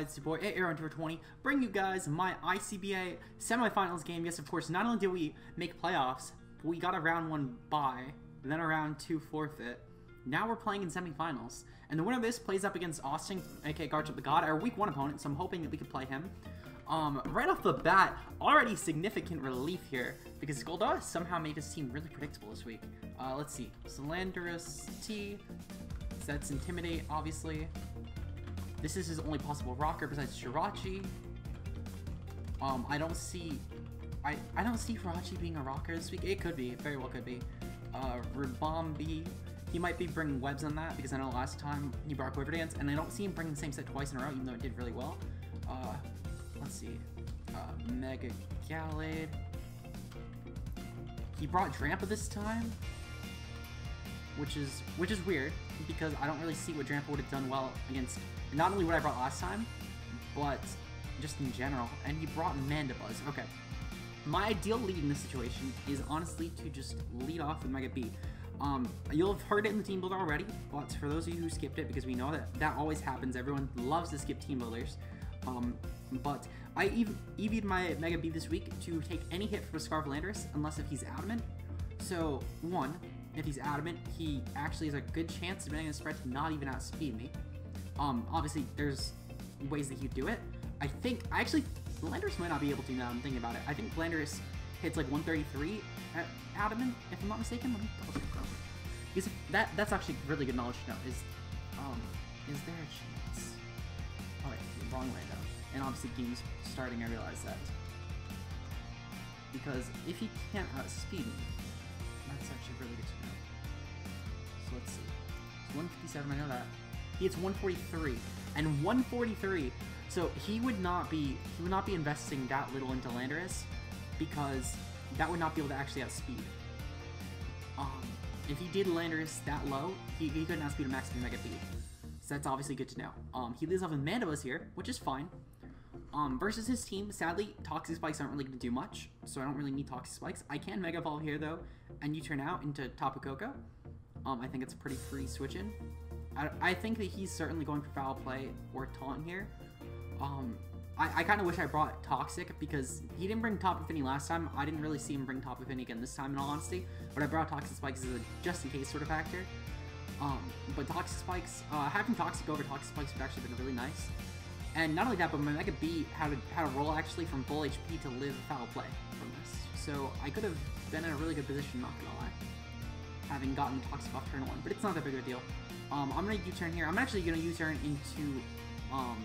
guys? It's your boy AAron2420, bringing you guys my ICBA Semifinals game. Yes, of course, not only did we make playoffs, but we got a round 1 bye, then a round 2 forfeit. Now we're playing in semifinals, and the winner of this plays up against Austin, aka Guardian of the God, our week 1 opponent, so I'm hoping that we can play him. Right off the bat, already significant relief here, because Goldoadragon somehow made his team really predictable this week. Let's see, Slanderous T, so that's Intimidate, obviously. This is his only possible rocker besides Shirachi. I don't see Shirachi being a rocker this week. It could be, it very well could be. Ribombi, he might be bringing webs on that because I know last time he brought Quiver Dance, and I don't see him bringing the same set twice in a row, even though it did really well. Let's see, Mega Gallade. He brought Drampa this time, which is weird because I don't really see what Drampa would have done well against not only what I brought last time, but just in general. And he brought Mandibuzz. Okay, my ideal lead in this situation is honestly to just lead off with Mega B. You'll have heard it in the team builder already, but for those of you who skipped it, because we know that always happens, everyone loves to skip team builders. But I EV'd my Mega B this week to take any hit from a Scarf Landorus, unless if he's adamant. So, one, if he's adamant, he actually has a good chance, depending on the spread, to not even outspeed me. Obviously, there's ways that he'd do it. Actually, Landorus might not be able to now I'm thinking about it. I think Landorus hits like 133 at adamant, if I'm not mistaken. Let me double check real quick. Because that's actually really good knowledge to know. Is there a chance? Oh wait, wrong Lando. And obviously game's starting, I realize that. Because if he can't outspeed me, that's actually really good to know. So let's see. It's 157, I know that. He hits 143. And 143, so he would not be investing that little into Landorus, because that would not be able to actually outspeed. If he did Landorus that low, he couldn't outspeed a max Mega B. So that's obviously good to know. He leads off with Mandibuzz here, which is fine. Versus his team, sadly, Toxic Spikes aren't really going to do much, so I don't really need Toxic Spikes. I can Mega Evolve here, though, and U-turn out into Tapu Koko. I think it's a pretty free switch-in. I think that he's certainly going for Foul Play or Taunt here. I kind of wish I brought Toxic, because he didn't bring Tapu Fini last time. I didn't really see him bring Tapu Fini again this time, in all honesty, but I brought Toxic Spikes as a just-in-case sort of factor. But Toxic Spikes, having Toxic over Toxic Spikes would actually been really nice. And not only that, but my Mega B had a roll actually from full HP to live Foul Play from this. So I could have been in a really good position, not gonna lie, having gotten Toxic off turn 1, but it's not that big of a deal. I'm gonna U-turn here. I'm actually gonna U-turn into, I'm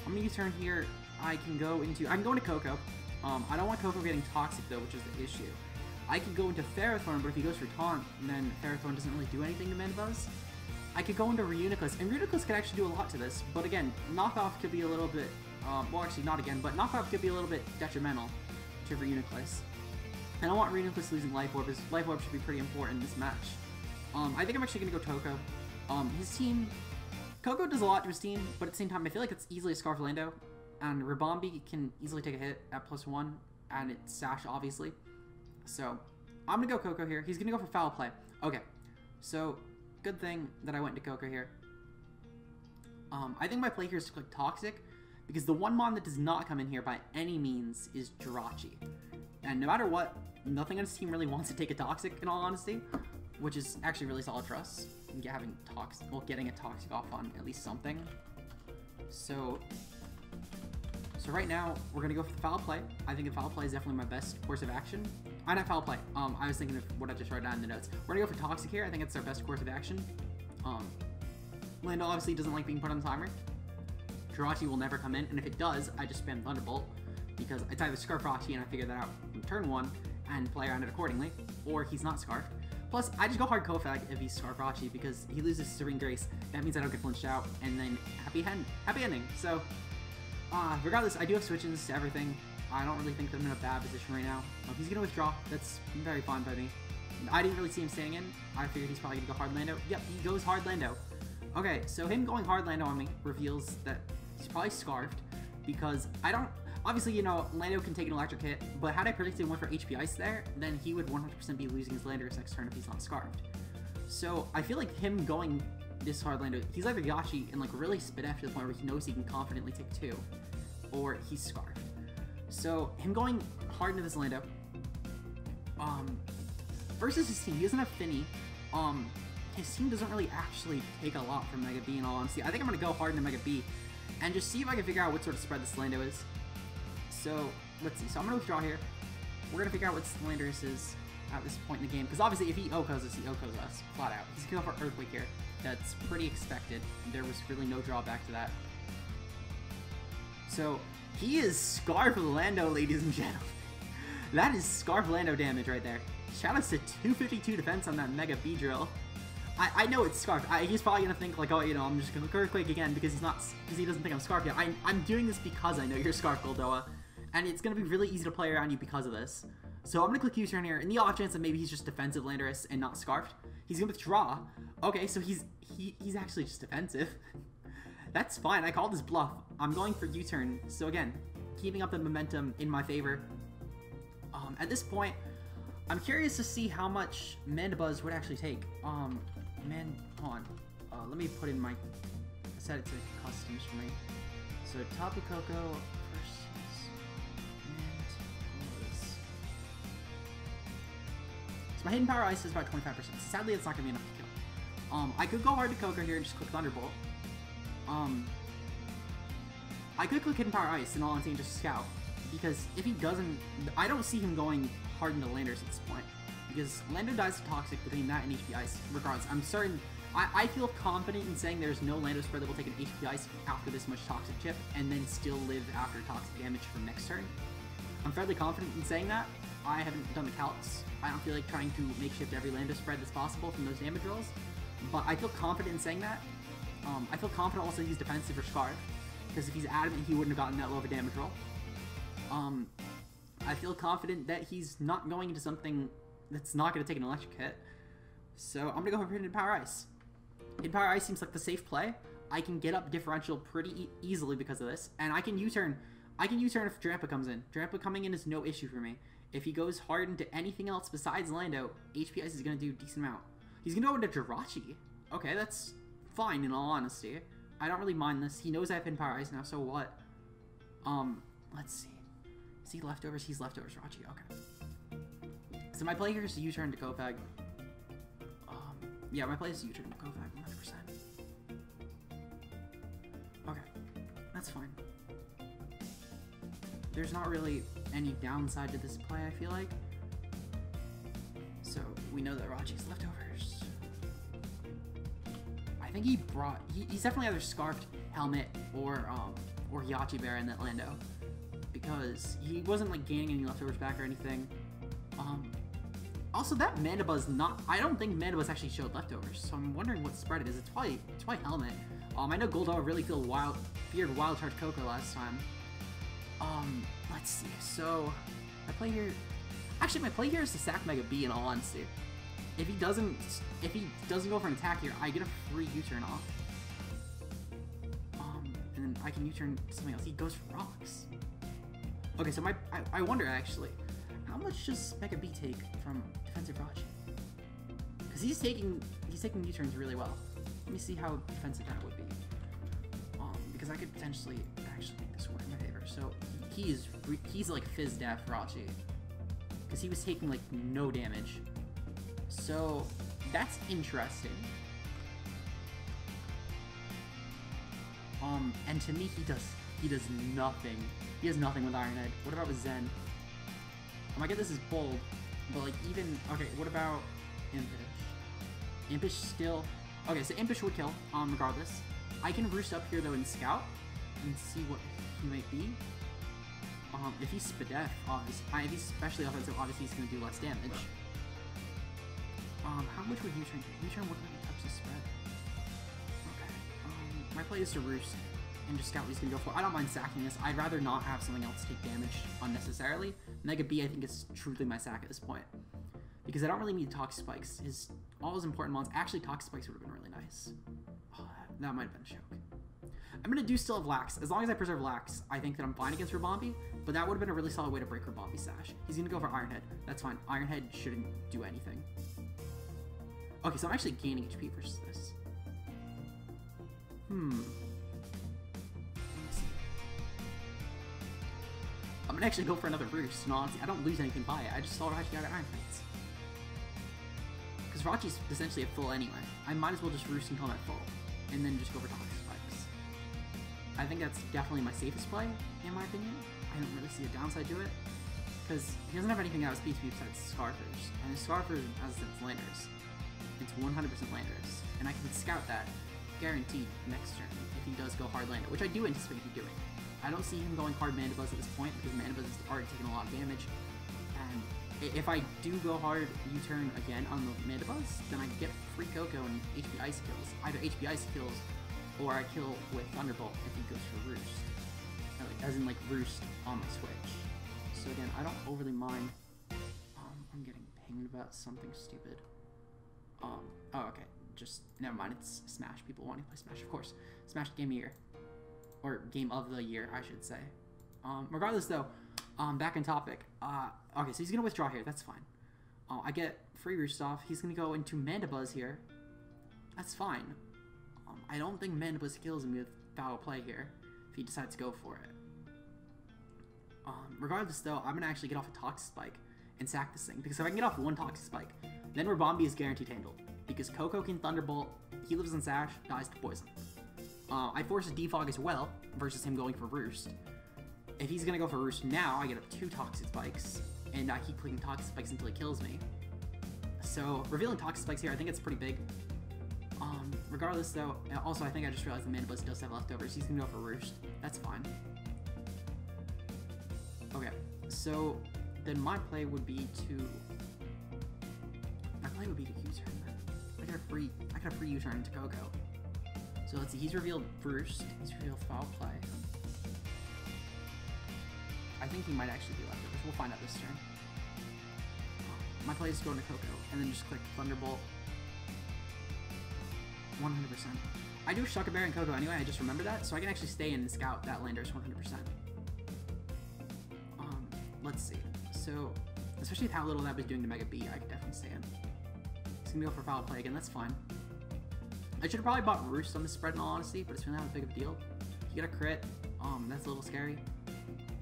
gonna U-turn here. I can go into Koko. I don't want Koko getting Toxic though, which is the issue. I could go into Ferrothorn, but if he goes for Taunt, then Ferrothorn doesn't really do anything to Mandibuzz. I could go into Reuniclus, and Reuniclus could actually do a lot to this, but again, Knockoff could be a little bit, well actually not again, but Knockoff could be a little bit detrimental to Reuniclus. And I want Reuniclus losing Life Orb, because Life Orb should be pretty important in this match. I think I'm actually going to go Koko. His team, Koko does a lot to his team, but at the same time, I feel like it's easily a Scarf Lando, and Ribombi can easily take a hit at +1, and it's Sash, obviously. So, I'm going to go Koko here. He's going to go for Foul Play. Okay, so good thing that I went to Koko here. I think my play here is to click Toxic, because the one mon that does not come in here by any means is Jirachi. And no matter what, nothing on his team really wants to take a Toxic, in all honesty, which is actually really solid for us. Having Toxic, well, getting a Toxic off on at least something. So right now, we're going to go for the Foul Play. I think the Foul Play is definitely my best course of action. Not Foul Play. I was thinking of what I just wrote down in the notes. We're going to go for Toxic here. I think it's our best course of action. Lando obviously doesn't like being put on the timer. Jirachi will never come in, and if it does, I just spam Thunderbolt, because it's either Scarf Rachi and I figure that out from turn 1 and play around it accordingly, or he's not Scarfed. Plus, I just go hard Kofag if he's Scarf Rachi, because he loses Serene Grace. That means I don't get flinched out, and then happy ending. So, regardless, I do have switch-ins to everything. I don't really think that I'm in a bad position right now. He's going to withdraw. That's very fine by me. I didn't really see him staying in. I figured he's probably going to go hard Lando. Yep, he goes hard Lando. Okay, so him going hard Lando on me reveals that he's probably Scarfed, because I don't... Obviously, you know, Lando can take an electric hit, but had I predicted one for HP Ice there, then he would 100% be losing his Landorus next turn if he's not Scarfed. So I feel like him going this hard Lando. He's either Yachi and like really spit after the point where he knows he can confidently take 2, or he's Scarfed. So him going hard into this Lando, versus his team, he doesn't have Finny. His team doesn't really actually take a lot from Mega B in all honesty. I think I'm gonna go hard into Mega B and just see if I can figure out what sort of spread this Lando is. So let's see. So I'm gonna withdraw here. We're gonna figure out what Landorus is at this point in the game, because obviously if he OHKOs us, he OHKOs us flat out. He's gonna go for Earthquake here. That's pretty expected. There was really no drawback to that. So he is Scarf Lando, ladies and gentlemen. That is Scarf Lando damage right there. Shoutouts to 252 defense on that Mega B drill. I know it's Scarf. He's probably gonna think like, oh, you know, I'm just gonna Earthquake again because he doesn't think I'm Scarf yet. I'm doing this because I know you're Scarf, Goldoa, and it's gonna be really easy to play around you because of this. So I'm gonna click U-turn here in the off chance that maybe he's just defensive Landorus and not Scarfed. He's gonna withdraw. Okay, so he's actually just defensive. That's fine. I called his bluff. I'm going for U-turn. So again, keeping up the momentum in my favor. At this point, I'm curious to see how much Mandibuzz would actually take. Hold on. Let me put in my, set it to customs for me. So Tapu Koko versus Mandibuzz. So my Hidden Power Ice is about 25%. Sadly, it's not gonna be enough to kill. I could go hard to Koko here and just click Thunderbolt. I could click Hidden Power Ice in all honesty and just scout. Because if he doesn't, I don't see him going hard into Landers at this point. Because Lando dies to Toxic between that and HP Ice. Regardless, I'm certain, I feel confident in saying there's no Lando spread that will take an HP Ice after this much Toxic chip and then still live after Toxic damage for next turn. I'm fairly confident in saying that. I haven't done the calcs. I don't feel like trying to makeshift every Lando spread that's possible from those damage rolls. But I feel confident in saying that. I feel confident also he's defensive or Scarf. Because if he's adamant, he wouldn't have gotten that low of a damage roll. I feel confident that he's not going into something that's not going to take an electric hit. So I'm going to go for Hidden Power Ice. Hidden Power Ice seems like the safe play. I can get up differential pretty easily because of this. And I can U-turn. I can U-turn if Drampa comes in. Drampa coming in is no issue for me. If he goes hard into anything else besides Lando, HP Ice is going to do a decent amount. He's going to go into Jirachi. Okay, that's fine in all honesty. I don't really mind this. He knows I have Hidden Power Ice now, so what? Let's see. Is he leftovers? He's leftovers, Rachi. Okay. So my play here is to U-turn to Kofag. Yeah, my play is to U-turn to Kofag, 100%. Okay. That's fine. There's not really any downside to this play, I feel like. So, we know that Rachi's leftovers. I think he brought... He's definitely either Scarfed, Helmet, or Yachi Bear in that Lando. Because he wasn't like gaining any leftovers back or anything. Also that Mandibuzz not, I don't think Mandibuzz actually showed leftovers, so I'm wondering what spread it is. It's probably Helmet. I know Goldoadragon really feared Wild Charge Koko last time. Let's see. So my play here, actually my play here is to sack Mega B in all honesty. If he doesn't go for an attack here, I get a free U-turn off. And then I can U-turn something else. He goes for rocks. Okay, so I wonder actually, how much does Mega B take from defensive Rachi? Because he's taking U-turns really well. Let me see how defensive that would be. Because I could potentially actually make this work in my favor. So he's like Fizz Def Rachi. Because he was taking like no damage. So that's interesting. And to me he does nothing. He has nothing with Iron Head. What about with Zen? I get this is bold, but like even okay. What about Impish? Impish still okay. So Impish would kill regardless. I can roost up here though and scout and see what he might be. If he's Spadef, obviously, if he's especially offensive, obviously he's gonna do less damage. How much would U-turn do? U-turn wouldn't really touch the spread. Okay. My play is to roost and just scout what he's gonna go for. I don't mind sacking this. I'd rather not have something else take damage unnecessarily. Mega B I think is truly my sack at this point. Because I don't really need Toxic Spikes. All his important mons. Actually, Toxic Spikes would have been really nice. Oh, that might have been a choke. I'm gonna do still have Lax. As long as I preserve Lax, I think that I'm fine against Rabombi, but that would have been a really solid way to break Rabombi's Sash. He's gonna go for Iron Head. That's fine. Iron Head shouldn't do anything. Okay, so I'm actually gaining HP versus this. Let me see. I'm gonna actually go for another Roost, and honestly, I don't lose anything by it. I just saw Rachi out of Iron Fights. Because Rachi's essentially at full anyway. I might as well just Roost until I'm at full, and then just go for Toxic Spikes. I think that's definitely my safest play, in my opinion. I don't really see a downside to it, because he doesn't have anything that was P2P besides Scarfers, and his Scarfers has its Landers. It's 100% Landers, and I can scout that guaranteed next turn if he does go hard Lander, which I do anticipate him doing. I don't see him going hard Mandibuzz at this point because Mandibuzz is already taking a lot of damage, and if I do go hard U-turn again on the Mandibuzz, then I get free Coco and HP Ice kills, either HP Ice kills or I kill with Thunderbolt if he goes for Roost, as in like Roost on my Switch. So again, I don't overly mind. I'm getting pinged about something stupid. Oh, okay. Just, never mind. It's Smash. People wanting to play Smash, of course. Smash Game of the Year. Or Game of the Year, I should say. Regardless, though, back on topic. Okay, so he's going to withdraw here. That's fine. I get free Roost off. He's going to go into Mandibuzz here. That's fine. I don't think Mandibuzz kills him with foul play here if he decides to go for it. Regardless, though, I'm going to actually get off a Toxic Spike and sack this thing. Because if I can get off one Toxic Spike, then Rabombi is guaranteed handled. Because Coco can Thunderbolt, he lives in Sash, dies to Poison. I force a Defog as well, versus him going for Roost. If he's going to go for Roost now, I get up 2 Toxic Spikes, and I keep clicking Toxic Spikes until he kills me. So, revealing Toxic Spikes here, I think it's pretty big. Regardless, though, also I think I just realized the Mandibuzz does have leftovers. He's going to go for Roost. That's fine. Okay, so then my play would be to U-turn. I got a free U-turn into Coco. So let's see, he's revealed Roost. He's revealed Foul Play. I think he might actually be leftovers. We'll find out this turn. My play is to go into Coco and then just click Thunderbolt. 100%. I do Shucker Bear and Coco anyway, I just remember that, so I can actually stay in and scout that Landers 100%. Let's see. So, especially with how little that was doing to Mega B, I could definitely stay in. He's gonna go for Foul Play again, that's fine. I should have probably bought Roost on this spread in all honesty, but it's really not a big of a deal. He got a crit, that's a little scary.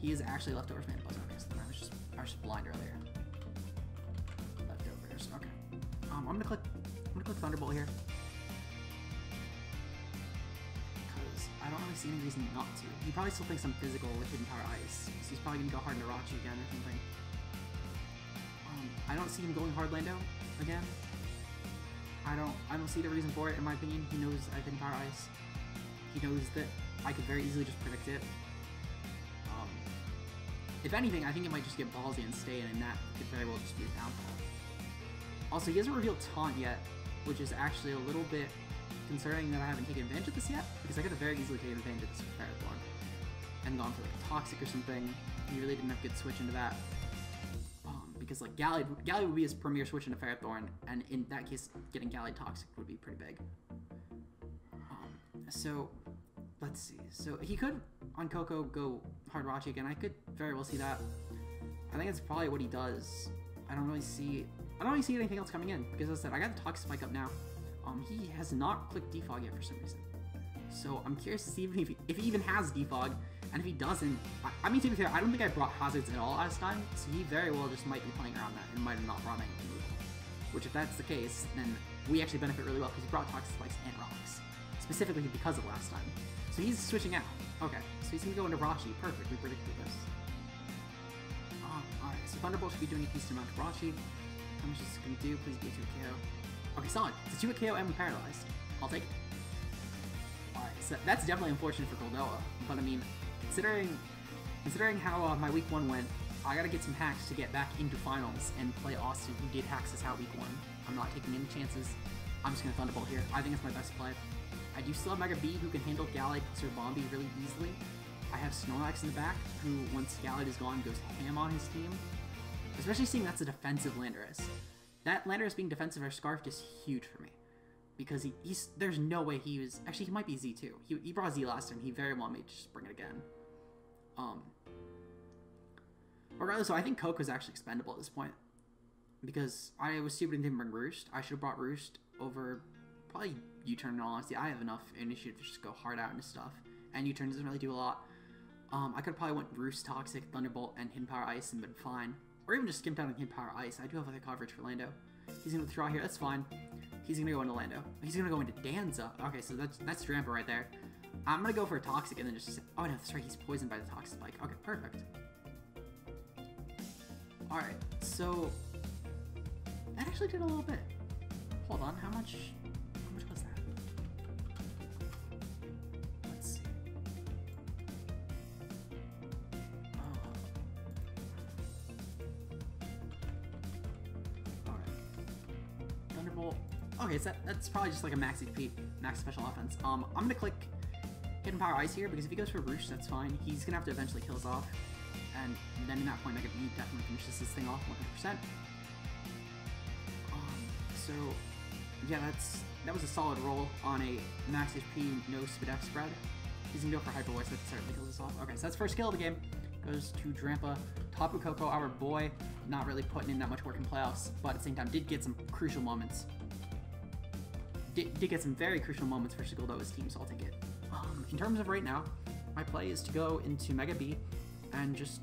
He is actually leftovers Mandibuzz, okay, so then I was just blind earlier. Leftovers, okay. I'm gonna click Thunderbolt here. I don't really see any reason not to. He probably still thinks I'm physical with Hidden Power Ice, so he's probably gonna go hard into Rachi again or something. I don't see him going hard Lando again. I don't see the reason for it in my opinion. He knows I have Hidden Power Ice. He knows that I could very easily just predict it. If anything, I think it might just get ballsy and stay in, and that could very well just be a downfall. Also, he hasn't revealed Taunt yet, which is actually a little bit concerning that I haven't taken advantage of this yet, because I could have very easily taken advantage of this with Ferrothorn and gone for like a Toxic or something. He really didn't have a good switch into that, because like Gallade would be his premier switch into Ferrothorn, and in that case, getting Gallade Toxic would be pretty big. So let's see. So he could on Coco go hard Rachi again. I could very well see that. I think that's probably what he does. I don't really see anything else coming in, because as I said, I got the Toxic Spike up now. He has not clicked Defog yet for some reason. So I'm curious to see if he even has Defog, and if he doesn't, I mean, to be fair, I don't think I brought Hazards at all last time, so he very well just might be playing around that and might have not brought anything removal. Which, if that's the case, then we actually benefit really well, because he brought Toxic Spikes and Rocks, specifically because of last time. So he's switching out. Okay, so he's gonna go into Rachi. Perfect, we predicted this. Alright, so Thunderbolt should be doing a decent amount to Rachi. How much is this gonna do? Please be a 2 KO. Okay, solid. It's a 2 KO and paralyzed. I'll take it. Alright, so that's definitely unfortunate for Goldoa, but I mean, considering how my week 1 went, I gotta get some hacks to get back into finals and play Austin, who did hacks us out week 1. I'm not taking any chances. I'm just gonna Thunderbolt here. I think it's my best play. I do still have Mega B, who can handle Gallade plus Bombi really easily. I have Snorlax in the back, who, once Gallade is gone, goes ham on his team. Especially seeing that's a defensive Landorus. That Landorus being defensive or Scarfed is huge for me. Because there's no way he was... Actually, he might be Z too. He brought Z last time. He very well may just bring it again. Regardless, so I think Coco's actually expendable at this point. Because I was stupid and didn't bring Roost. I should have brought Roost over probably U-turn in all honesty. I have enough initiative to just go hard out into stuff. And U-turn doesn't really do a lot. I could probably went Roost, Toxic, Thunderbolt, and Hidden Power Ice and been fine. Or even just skimped out on Hidden Power Ice. I do have other coverage for Lando. He's going to withdraw here. That's fine. He's going to go into Lando. He's going to go into Danza. Okay, so that's Drampa right there. I'm going to go for a Toxic and then just... Oh, no, that's right. He's poisoned by the Toxic Spike. Okay, perfect. Alright, so... That actually did a little bit. Hold on, how much was that? Let's see. Alright. Thunderbolt. Okay, so that's probably just like a max HP, max special offense. I'm gonna click Hidden Power Ice here because if he goes for Roosh, that's fine. He's gonna have to eventually kill us off. And then in that point, Mega B definitely finishes this thing off 100%. So, yeah, that was a solid roll on a max HP, no speed F spread. He's gonna go for Hyper Voice, that certainly kills us off. Okay, so that's first kill of the game. Goes to Drampa. Tapu Koko, our boy, not really putting in that much work in playoffs, but at the same time did get some crucial moments. Did get some very crucial moments versus Goldoa's team, so I'll take it. In terms of right now, my play is to go into Mega B and just...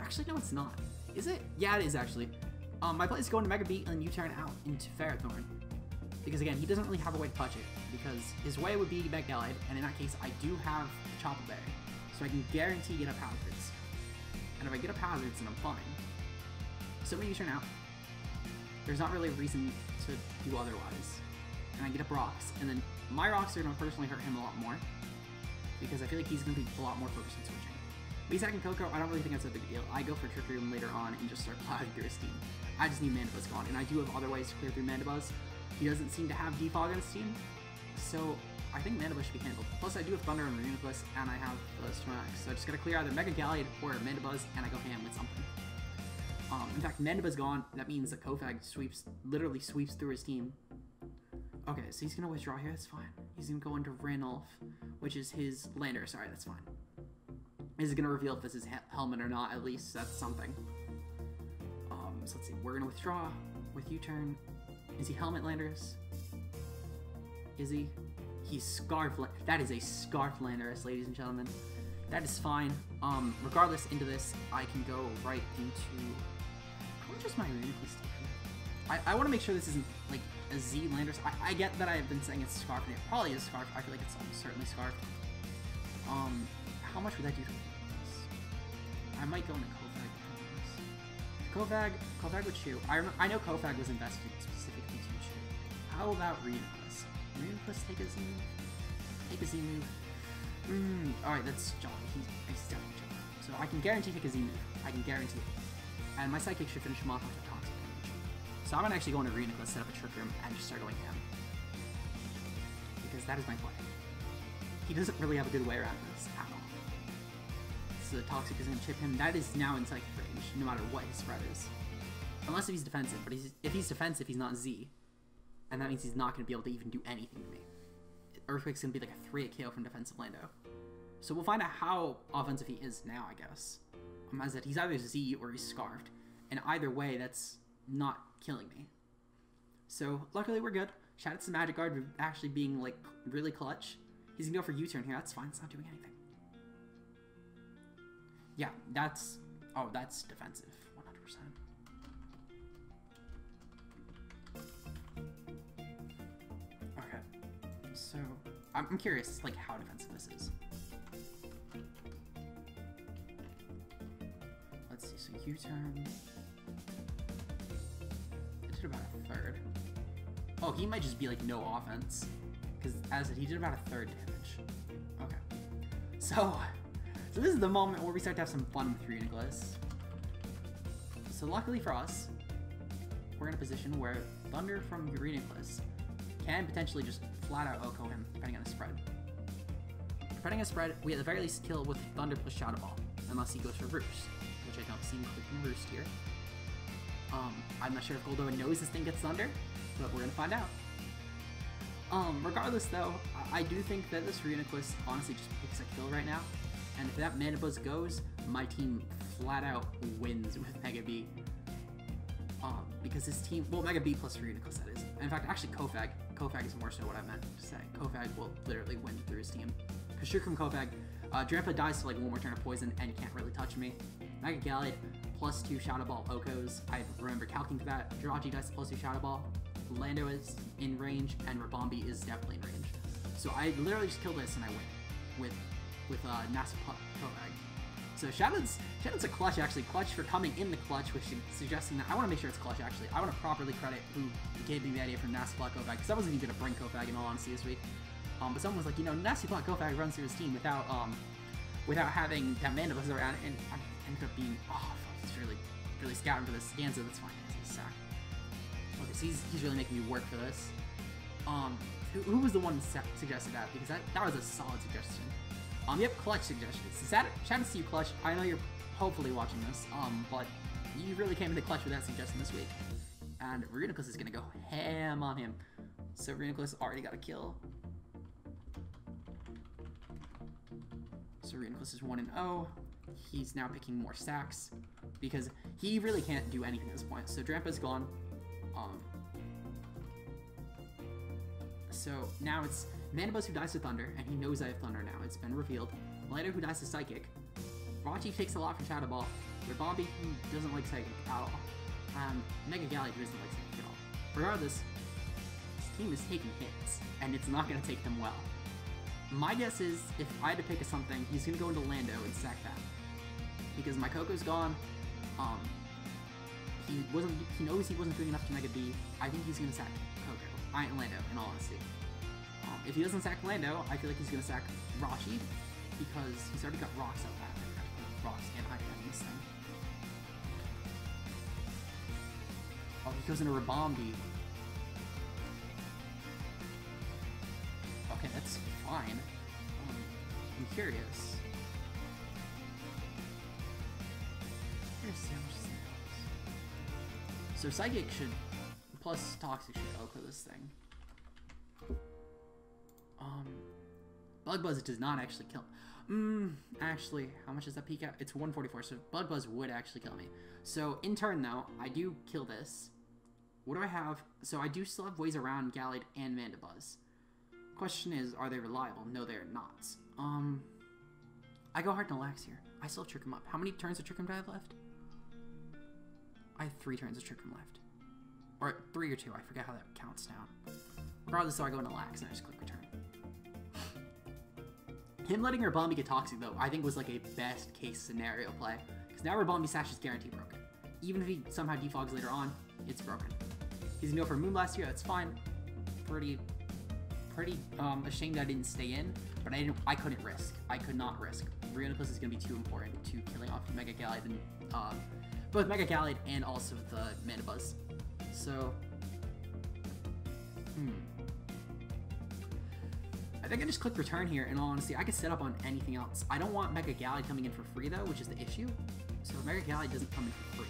actually, no, it's not. Is it? Yeah, it is actually. My play is to go into Mega B and U-turn out into Ferrothorn. Because again, he doesn't really have a way to touch it. Because his way would be Mega Gallade, and in that case, I do have Chopper Berry. So I can guarantee get up Hazards. And if I get up Hazards, then I'm fine. So when you turn out, there's not really a reason to do otherwise. And I get up Rocks, and then my Rocks are going to personally hurt him a lot more. Because I feel like he's going to be a lot more focused on switching. But he's attacking Koko, I don't really think that's a big deal. I go for Trick Room later on and just start plowing through his team. I just need Mandibuzz gone, and I do have other ways to clear through Mandibuzz. He doesn't seem to have Defog on his team, so I think Mandibuzz should be handled. Plus, I do have Thunder and Reuniclus, and I have Snorlax, so I just gotta clear either Mega Gallade or Mandibuzz, and I go ham with something. In fact, Mandibuzz gone, that means that Kofag literally sweeps through his team. Okay, so he's gonna withdraw here, that's fine. He's gonna go into Ranulf, which is his Lander, sorry, that's fine. Is it gonna reveal if this is Helmet or not, at least that's something. So let's see, we're gonna withdraw with U-turn. Is he Helmet Landers? Is he? He's Scarf. That is a Scarf Landers, ladies and gentlemen. That is fine. Regardless, into this, I can go right into... How much is my Reuniclus take? I want to make sure this isn't, like, a Z Landers. I get that I've been saying it's Scarf, and it probably is Scarf. I feel like it's almost certainly Scarf. How much would that do to me? I might go into Kofag. Kofag would chew. I know Kofag was invested specifically to chew. How about Reuniclus? Reuniclus take a Z move? Take a Z move. Alright, that's Jolly. He's definitely Jolly. So I can guarantee take a Z move. I can guarantee it. And my Psychic should finish him off with a Toxic damage. So I'm gonna actually go into Reuniclus, set up a Trick Room, and just start going ham. Because that is my play. He doesn't really have a good way around this at all. So the Toxic is going to chip him. That is now in Psychic range, no matter what his spread is. Unless if he's defensive, but if he's defensive, he's not Z. And that means he's not going to be able to even do anything to me. Earthquake's going to be like a 3-hit KO from defensive Lando. So we'll find out how offensive he is now, I guess. As that he's either Z or he's Scarfed. And either way, that's not killing me. So luckily we're good. Shout out to Magic Guard for actually being like really clutch. He's going to go for U-turn here. That's fine. It's not doing anything. Yeah, that's... Oh, that's defensive. 100%. Okay. So, I'm curious, like, how defensive this is. Let's see, so U-turn... It did about a third. Oh, he might just be, like, no offense. Because, as I said, he did about a third damage. Okay. So this is the moment where we start to have some fun with Reuniclus. So luckily for us, we're in a position where Thunder from Reuniclus can potentially just flat out OHKO him, depending on his spread. Depending on his spread, we at the very least kill with Thunder plus Shadow Ball, unless he goes for Roost, which I don't see him clicking Roost here. I'm not sure if Goldoa knows this thing gets Thunder, but we're gonna find out. Regardless though, I do think that this Reuniclus honestly just picks a kill right now. And if that Mandibuzz goes, my team flat out wins with Mega B. because his team, well, Mega B plus 3 Unicorns, that is. In fact, actually, Kofag is more so what I meant to say. Kofag will literally win through his team. Because Shuriken Kofag, Drampa dies to like one more turn of poison and can't really touch me. Mega Gallade, plus 2 Shadow Ball Okos. I remember calculating for that. Jirachi dies to plus 2 Shadow Ball. Lando is in range, and Rabombi is definitely in range. So I literally just kill this and I win with Nasty Kofag. So Shadow's a clutch, actually. Clutch for coming in the clutch, which is suggesting that I want to make sure it's clutch, actually. I want to properly credit who gave me the idea for Nasty Plot Kofag, because I wasn't even going to bring Kofag in all honesty this week. But someone was like, you know, Nasty Plot Kofag runs through his team without having that Mandibuzz around, and I ended up being, oh, fuck, he's really scouting for this. Ganza, that's fine. He's a sack. Okay, so he's really making me work for this. Who was the one that suggested that? Because that was a solid suggestion. Yep, clutch suggestions. Shout out to you, Clutch. I know you're hopefully watching this, but you really came into clutch with that suggestion this week. And Reuniclus is gonna go ham on him. So Reuniclus already got a kill. So Reuniclus is 1-0. He's now picking more stacks because he really can't do anything at this point. So Drampa's gone. So now it's Mandibuzz who dies to Thunder, and he knows I have Thunder now. It's been revealed. Lighter who dies to Psychic. Rachi takes a lot from Shadow Ball. Rabombi who doesn't like Psychic at all. Mega Gallade who doesn't like Psychic at all. Regardless, his team is taking hits, and it's not going to take them well. My guess is, if I had to pick something, he's going to go into Lando and sack that. Because my Coco's gone. He knows he wasn't doing enough to Mega B. I think he's going to sack Coco. Lando, in all honesty. If he doesn't sack Lando, I feel like he's going to sack Rachi, because he's already got rocks out that. Rocks and high in this thing. Oh, he goes into Rabombi. Okay, that's fine. I'm curious. Let's see how much this is. So Psychic should, plus Toxic should Oko this thing. Bug Buzz does not actually kill. Actually, how much does that peak out? It's 144, so Bug Buzz would actually kill me. So in turn, though, I do kill this. What do I have? So I do still have ways around Gallade and Mandibuzz. Question is, are they reliable? No, they're not. I go hard and relax here. I still Trick Him up. How many turns of Trick Him do I have left? I have 3 turns of Trick Him left. Or 3 or 2, I forget how that counts now. Regardless, so I go into Lax and I just click return. Him letting Rabombi get Toxic, though, I think was like a best case scenario play. Because now Rabombi Sash is guaranteed broken. Even if he somehow defogs later on, it's broken. He's gonna go for Moonblast here, that's fine. Pretty ashamed I didn't stay in, but I couldn't risk. I could not risk. Reuniclus is gonna be too important to killing off Mega Gallade and both Mega Gallade and also the Mandibuzz. So I think I just click return here, and honestly, I could set up on anything else. I don't want Mega Gallade coming in for free, though, which is the issue. So Mega Gallade doesn't come in for free.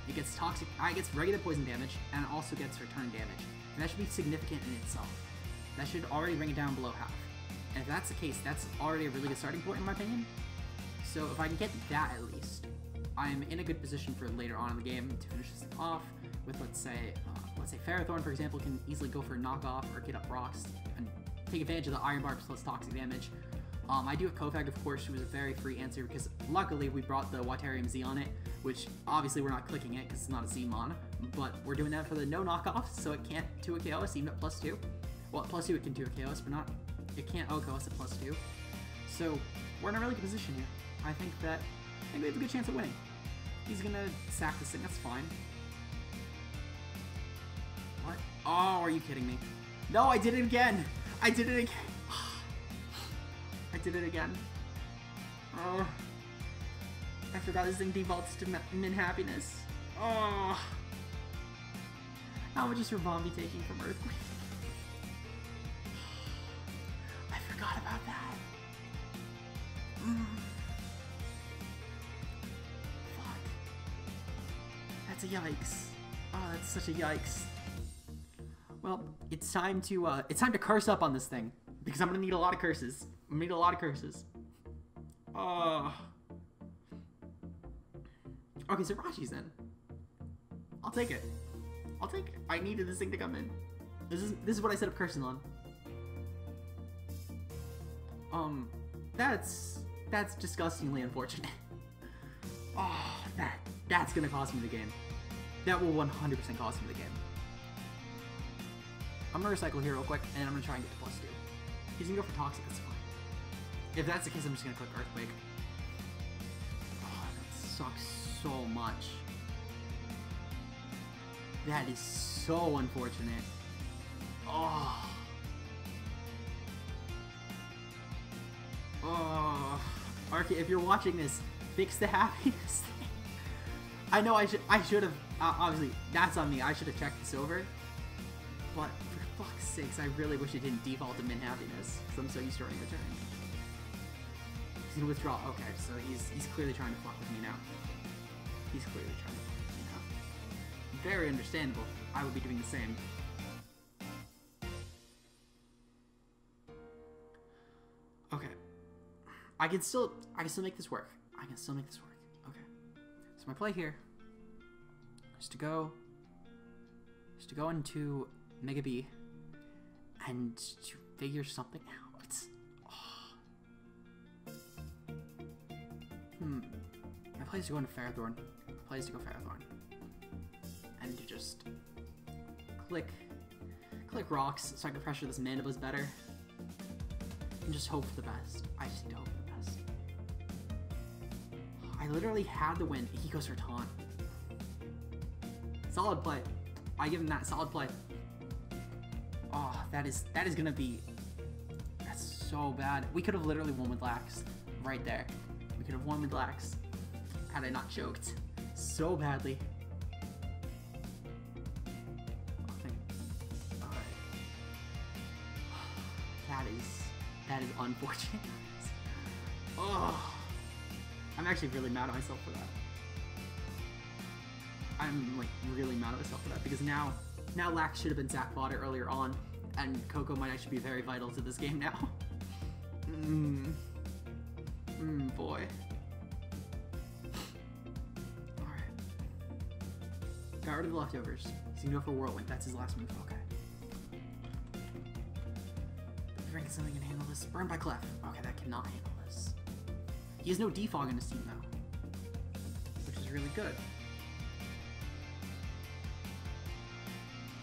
It gets toxic, it gets regular poison damage, and it also gets return damage. And that should be significant in itself. That should already bring it down below half. And if that's the case, that's already a really good starting point, in my opinion. So if I can get that at least, I'm in a good position for later on in the game to finish this off with, let's say Ferrothorn, for example, can easily go for a knockoff or get up rocks and take advantage of the Iron Barb plus toxic damage. I do have Kofag, of course, who was a very free answer because luckily we brought the Watarium Z on it, which obviously we're not clicking it because it's not a Z-mon, but we're doing that for the no knockoff, so it can't 2 KO us even at +2. Well, at +2 it can 2 KO us, but it can't OKO us at +2. So we're in a really good position here. I think we have a good chance of winning. He's gonna sack this thing, that's fine. What? Oh, are you kidding me? No, I did it again! I did it again! I did it again. Oh. I forgot this thing defaults to min happiness. Oh. How much is Rabombi taking from Earthquake? I forgot about that. Fuck. That's a yikes. Oh, that's such a yikes. Well, it's time to curse up on this thing because I'm gonna need a lot of curses. I'm gonna need a lot of curses. Okay, so Rachi's in. I'll take it. I'll take it. I needed this thing to come in. This is what I set up cursing on. That's disgustingly unfortunate. Oh, that's gonna cost me the game. That will 100% cost me the game. I'm gonna recycle here real quick, and I'm gonna try and get to +2. He's gonna go for Toxic, that's fine. If that's the case, I'm just gonna click Earthquake. Oh, that sucks so much. That is so unfortunate. Oh. Oh. Arky, if you're watching this, fix the happiness thing. I know I should have, obviously, that's on me. I should have checked this over. But for fuck's sakes, I really wish it didn't default to min happiness, because I'm so used to running return. He's gonna withdraw. Okay, so he's clearly trying to fuck with me now. He's clearly trying to fuck with me now. Very understandable. I would be doing the same. Okay. I can still make this work. I can still make this work. Okay. So my play here is to go into Mega B and to figure something out. My play is to go into Ferrothorn. My play is to go Ferrothorn. And to just click rocks so I can pressure this Mandibuzz better. And just hope for the best. I just need to hope for the best. I literally had the win. He goes for taunt. Solid play. I give him that solid play. Oh, that is gonna be. That's so bad. We could have literally won with Lax right there. We could have won with Lax had I not choked so badly. Alright. That is unfortunate. Oh, I'm actually really mad at myself for that. I'm like really mad at myself for that because now Lax should have been sack fodder earlier on, and Coco might actually be very vital to this game now. Boy. Alright. Got rid of the leftovers. He's gonna go for Whirlwind. That's his last move. Okay. Drinking something can handle this. Burn by Clef. Okay, that cannot handle this. He has no defog in his team now, which is really good.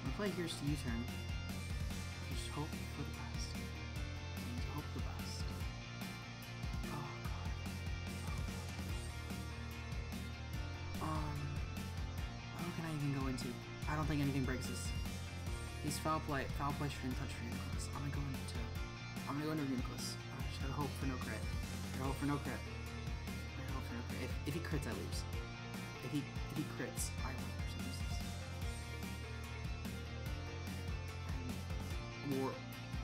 My play here is to U-turn. Just hope for the best. And hope the best. Oh god. What can I even go into? I don't think anything breaks this. He's foul play shouldn't touch Reuniclus. I'm gonna go into Reuniclus. I just gotta hope for no crit. Gotta hope for no crit. Gotta hope for no crit. If he crits, I lose. If he crits, I 100% lose this. Or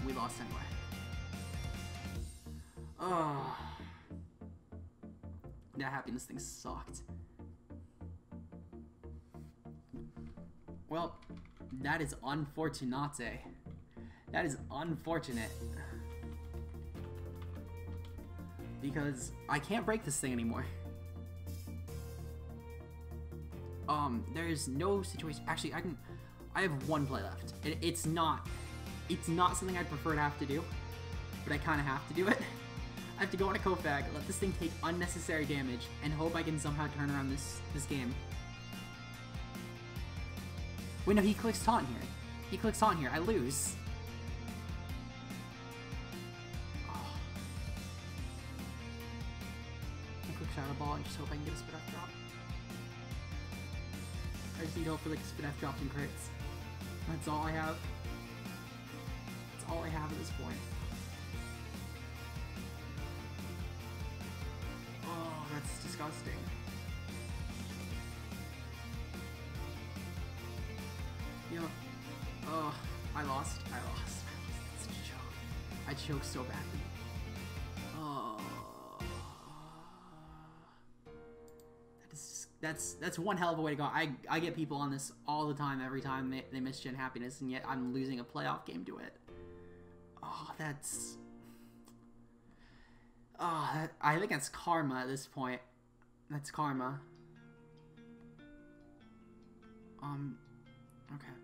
we lost anyway. Oh, that happiness thing sucked. Well, that is unfortunate. That is unfortunate. Because I can't break this thing anymore. There's no situation. Actually, I have one play left. It's not something I'd prefer to have to do, but I kind of have to do it. I have to go on a Kofag, let this thing take unnecessary damage, and hope I can somehow turn around this game. Wait, no, he clicks taunt here. He clicks taunt here. I lose. Oh. I click Shadow Ball and just hope I can get a Spit F drop. I just need hope for like Spit F drops and crits. That's all I have. That's all I have at this point. Oh, that's disgusting. You know, oh, I lost. It's a joke. I choked so badly. Oh, that's one hell of a way to go. I get people on this all the time, every time they miss Gen Happiness, and yet I'm losing a playoff game to it. Oh, that's. Oh, I think that's karma at this point. That's karma. Okay.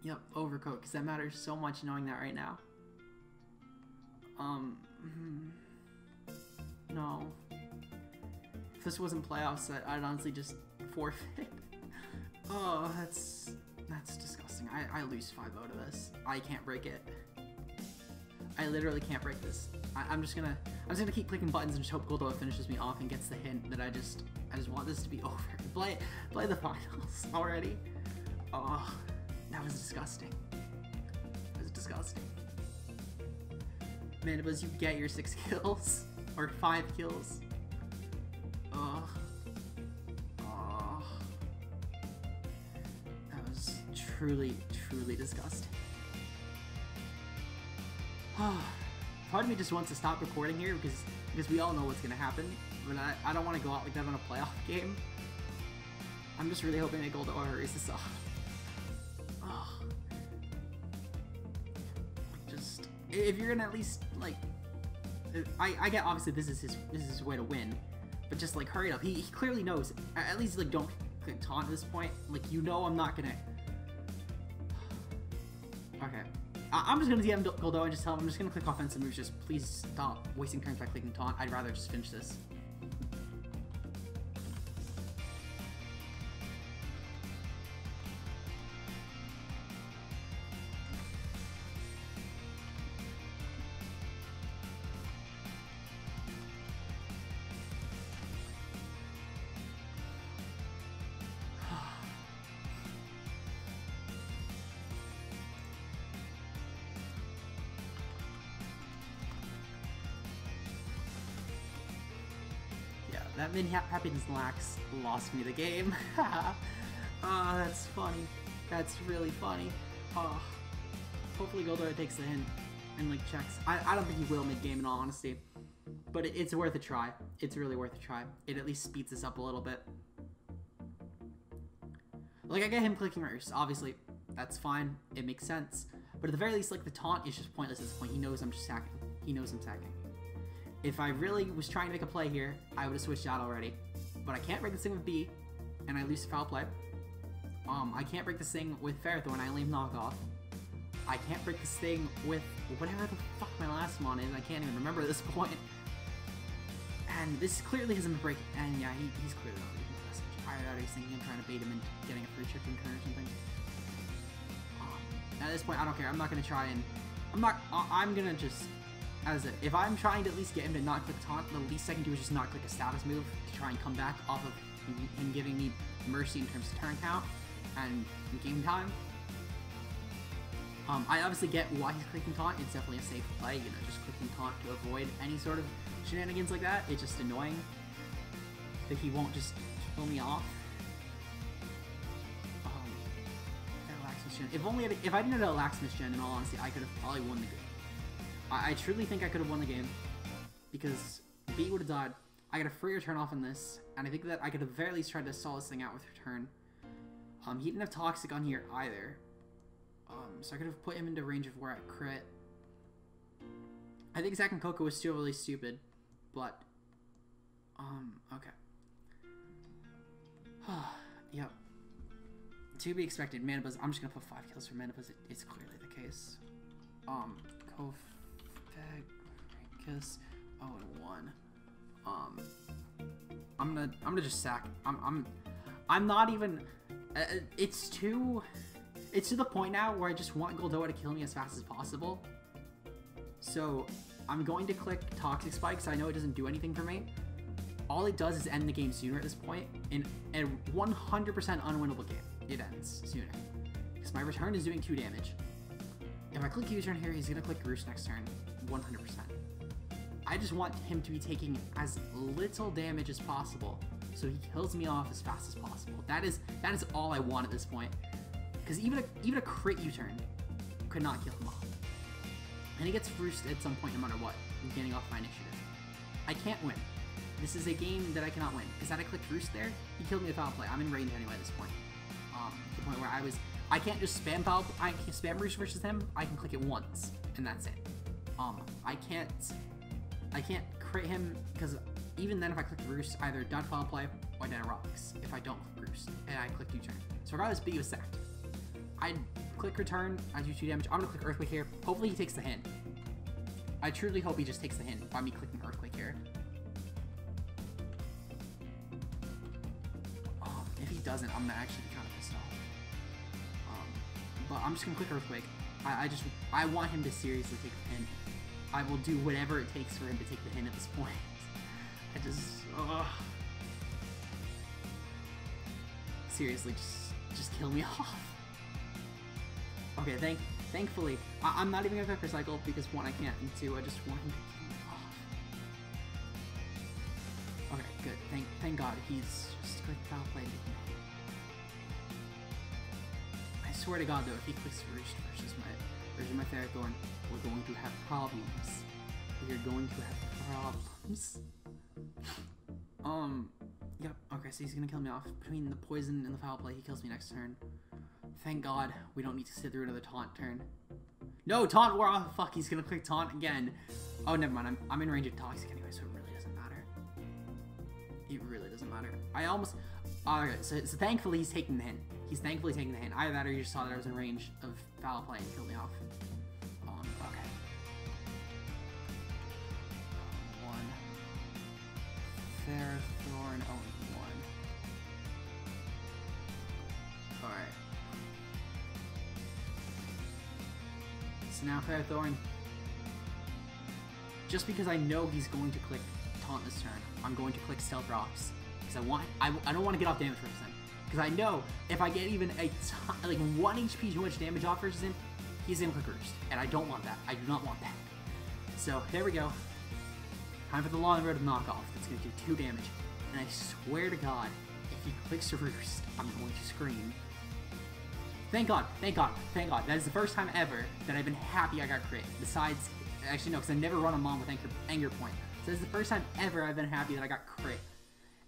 Yep, overcoat, because that matters so much knowing that right now. No. If this wasn't playoffs, I'd honestly just forfeit. Oh, that's disgusting. I lose 5-0 to this. I can't break it. I literally can't break this. I'm just gonna keep clicking buttons and just hope Goldoa finishes me off and gets the hint that I just want this to be over. Play the finals already. Oh, that was disgusting. That was disgusting. Manibus, you get your 6 kills or 5 kills. Oh. That was truly disgusting. Part of me just wants to stop recording here because we all know what's gonna happen, but I don't want to go out like that on a playoff game. I'm just really hoping that Goldoa hurries this off. Oh. Just if you're gonna at least like, I get obviously this is his way to win, but just like hurry up. He clearly knows. At least like don't click taunt at this point. Like you know I'm not gonna. Okay. I'm just gonna DM Goldoa and just tell him I'm just gonna click offensive moves. Just please stop wasting turns by clicking taunt. I'd rather just finish this. That mini happiness lax lost me the game. Oh, that's funny. That's really funny. Oh, hopefully Goldoa takes the hint and like checks. I don't think he will mid-game in all honesty, but it's worth a try. It's really worth a try. It at least speeds this up a little bit. Like I get him clicking Roost, obviously that's fine. It makes sense, but at the very least, like the taunt is just pointless at this point. He knows I'm just sacking. He knows I'm sacking. If I really was trying to make a play here, I would have switched out already. But I can't break this thing with B, and I lose to foul play. I can't break this thing with Ferrothorn, I only have knockoff. I can't break this thing with whatever the fuck my last mon is. I can't even remember at this point. And this clearly hasn't been breaking. And yeah, he's clearly not leaving the message. I already was thinking I'm trying to bait him into getting a free chicken turn or something. At this point, I don't care. I'm not gonna try and I'm gonna just. As if I'm trying to at least get him to not click taunt, the least I can do is just not click a status move to try and come back off of him giving me mercy in terms of turn count and game time. I obviously get why he's clicking taunt. It's definitely a safe play, you know, just clicking taunt to avoid any sort of shenanigans like that. It's just annoying that he won't just kill me off. If I didn't have a laxness gen, in all honesty, I could have probably won the game. I truly think I could have won the game because B would have died. I got a free return off on this, and I think that I could have very least tried to stall this thing out with return. He didn't have Toxic on here either, so I could have put him into range of where I crit. I think Zack and Coco was still really stupid, but okay. Yep. To be expected. Manibus, I'm just gonna put 5 kills for Manibus. It's clearly the case. Kiss 0-1. I'm gonna just sack. I'm not even. It's to the point now where I just want Goldoa to kill me as fast as possible. So I'm going to click Toxic Spike because I know it doesn't do anything for me. All it does is end the game sooner at this point. In a 100% unwinnable game, it ends sooner because my return is doing 2 damage. If I click U-turn here, he's gonna click Roost next turn, 100%. I just want him to be taking as little damage as possible, so he kills me off as fast as possible. That is all I want at this point, because even a crit U-turn could not kill him off. And he gets Roost at some point, no matter what. I'm getting off my initiative. I can't win. This is a game that I cannot win, because had I clicked Roost there, he killed me with foul play. I'm in range anyway at this point. To the point where I can't just spam foul. I can't spam Roost versus him. I can click it once, and that's it. I can't crit him because even then, if I click Roost, either dot foul play or dead rocks. If I don't click Roost and I click U-turn. So regardless, B was sacked. I click return, I do 2 damage. I'm gonna click Earthquake here. Hopefully he takes the hint. I truly hope he just takes the hint by me clicking Earthquake here. If he doesn't, I'm actually kind of pissed off. But I'm just gonna click Earthquake. I want him to seriously take the hint. I will do whatever it takes for him to take the hint at this point. Seriously, just kill me off. Okay, thankfully, I'm not even gonna click Recycle because 1, I can't, and 2, I just want him to kill me off. Okay, good. Thank God he's just clicked foul play. I swear to God though, if he clicks Roost versus my Ferrothorn, we're going to have problems. We're going to have problems. Yep, okay, so he's gonna kill me off. Between the poison and the foul play, he kills me next turn. Thank God we don't need to sit through another taunt turn. No, taunt, oh fuck, he's gonna click taunt again. Oh, never mind, I'm in range of toxic anyway, so it really doesn't matter. It really doesn't matter. I almost, okay, so thankfully he's taking the hint. He's thankfully taking the hint. Either that or you just saw that I was in range of foul play and killed me off. Okay. 1. Ferrothorn, only 1. Alright. So now Ferrothorn, just because I know he's going to click taunt this turn, I'm going to click Stealth Rocks. Because I don't want to get off damage versus him. Because I know if I get even like 1 HP too much damage off versus him, he's gonna click Roost. And I don't want that. I do not want that. So there we go. Time for the long road of knockoff. That's gonna do 2 damage. And I swear to God, if he clicks Roost, I'm going to scream. Thank God, thank God, thank God. That is the first time ever that I've been happy I got crit. Besides, actually no, because I never run a Mom with Anger Point. So this is the first time ever I've been happy that I got crit.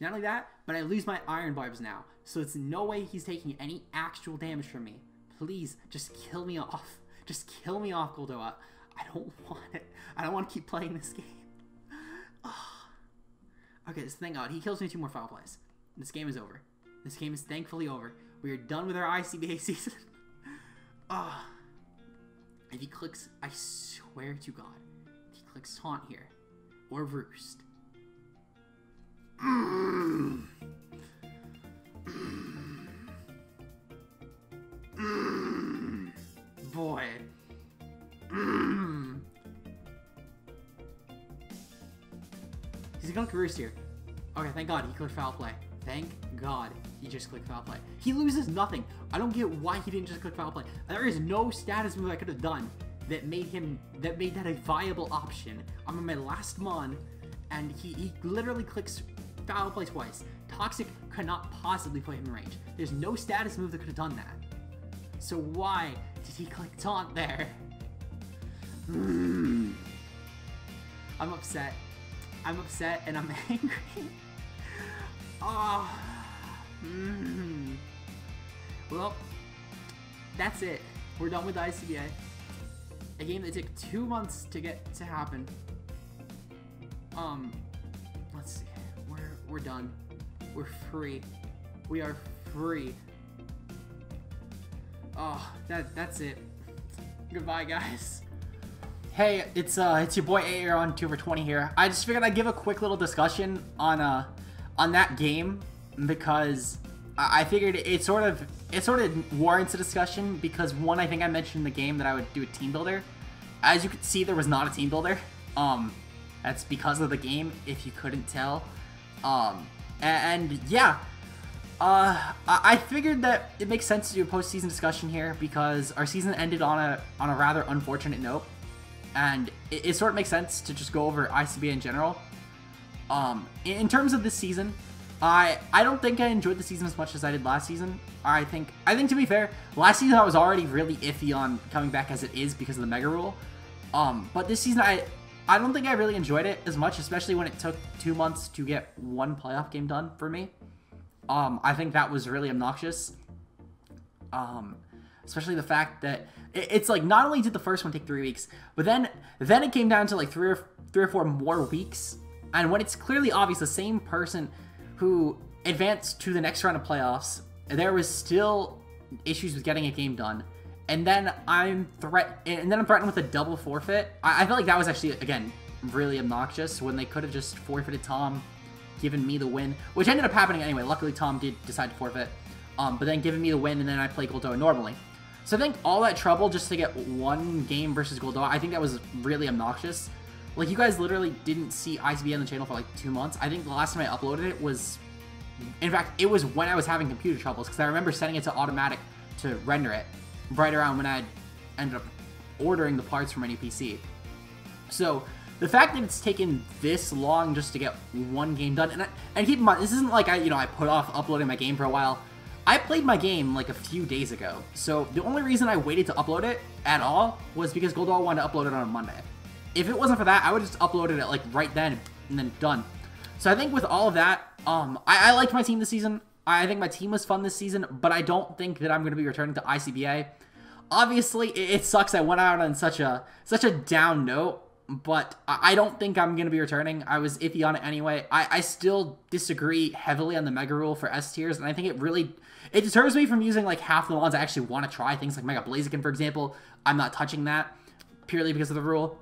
Not only that, but I lose my Iron Barbs now. So it's no way he's taking any actual damage from me. Please, just kill me off. Just kill me off, Goldoa. I don't want it. I don't want to keep playing this game. Okay, so thank God. He kills me 2 more foul plays. This game is over. This game is thankfully over. We are done with our ICBA season. If he clicks, I swear to God, if he clicks Taunt here, or Roost. Boy. He's gonna click Roost here. Okay, thank God he clicked foul play. Thank God he just clicked foul play. He loses nothing. I don't get why he didn't just click foul play. There is no status move I could have done that made that a viable option. I'm on my last mon, and he literally clicks foul play twice. Toxic could not possibly put him in range. There's no status move that could have done that. So why did he click taunt there? I'm upset. I'm upset and I'm angry. Well, that's it. We're done with ICBA. A game that took 2 months to get to happen. Let's see. We're done. We're free. We are free. That's it. Goodbye, guys. Hey, it's your boy AAron2420 here. I just figured I'd give a quick little discussion on that game because I figured it sort of warrants a discussion because one, I think I mentioned in the game that I would do a team builder. As you can see, there was not a team builder. That's because of the game, if you couldn't tell. And yeah, I figured that it makes sense to do a postseason discussion here because our season ended on a rather unfortunate note, and it sort of makes sense to just go over ICBA in general. In terms of this season, I don't think I enjoyed the season as much as I did last season. I think to be fair, last season I was already really iffy on coming back as it is because of the Mega Rule. But this season I don't think I really enjoyed it as much, especially when it took 2 months to get 1 playoff game done for me. I think that was really obnoxious. Especially the fact that it's like not only did the first one take 3 weeks, but then it came down to like three or four more weeks And when it's clearly obvious the same person who advanced to the next round of playoffs, there was still issues with getting a game done. And then I'm threatened with a double forfeit. I feel like that was actually, again, really obnoxious when they could have just forfeited Tom, given me the win, which ended up happening anyway. Luckily, Tom did decide to forfeit, but then giving me the win, and then I play Goldoa normally. So I think all that trouble just to get one game versus Goldoa, I think that was really obnoxious. Like, you guys literally didn't see ICBA on the channel for like 2 months. I think the last time I uploaded it was, in fact, it was when I was having computer troubles, because I remember setting it to automatic to render it right around when I ended up ordering the parts from a new PC. So the fact that it's taken this long just to get one game done, and keep in mind, this isn't like I put off uploading my game for a while. I played my game like a few days ago, so the only reason I waited to upload it at all was because Goldoa wanted to upload it on a Monday. If it wasn't for that, I would have just uploaded it like right then and then done. So I think with all of that, I liked my team this season. I think my team was fun this season, but I don't think that I'm going to be returning to ICBA. Obviously, it sucks I went out on such a down note, but I don't think I'm going to be returning. I was iffy on it anyway. I still disagree heavily on the Mega rule for S tiers, and I think it deters me from using like half the ones I actually want to try. Things like Mega Blaziken, for example. I'm not touching that purely because of the rule.